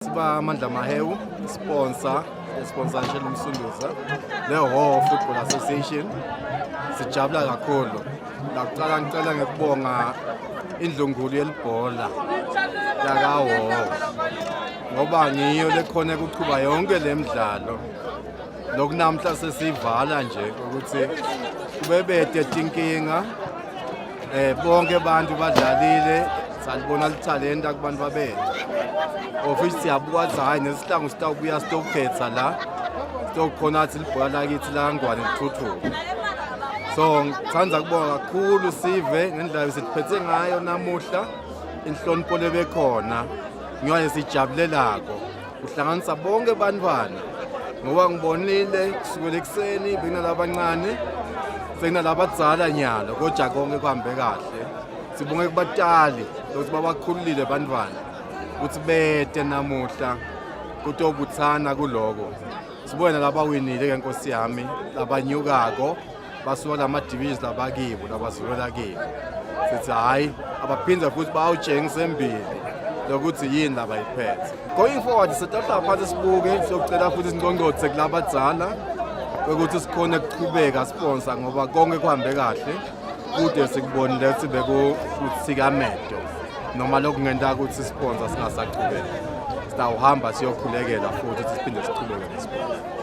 Siba Amandla Mahewu, sponsor Nshelo Msunduza, le-Ho Football Association. Sijabula kakhulu. Lakuqala ngicela ngikubonga indlungulu yelibhola yaka-Ho, ngoba ngiyo lekhona ukuqhuba yonke le midlalo. Lokunamhla sesivala nje ukuthi kube bede tinkinga, bonke abantu badlalile, salibona lithalenta kubantu babele. Ofisi siyabuka hayi nesihlangu sitawubuya sitokhetha la sitokhona athi libhola lakithi langwane lithuthuke. So ngithanda kubonga kakhulu sive ngendlela esiphethe ngayo namuhla, inhlonipho lebekhona ngiyaye sijabulelako uhlanganisa bonke bantwana, ngoba ngibonile kusukela ekseni benalabancane sekunalabadzala nyalo, kodwa konke kuhambe kahle. Sibonge kubatali ukuthi babakhululile bantwana ukuthi bete namuhla kutobuthana kuloko. Sibona labawinile ke Nkosi yami, labanyukako basuka lama-divisions labakibo labasulela kibo. Sithi hayi abaphindza futhi bawutshengisa embili lokuthi yini labayiphethe. Going forward sithatha phansi sibuke, sokucela futhi sincongcothe kulabadzala ukuthi sikhona ukuqhubeka sponsor, ngoba konke kuhambe kahle kude sikubonile ukuthi bekuthikamedo noma lokungenta ukuthi sponsor singasaqhubeki. Sitawuhamba siyokhulekela futhi siphinde siqhubeke nesponsor.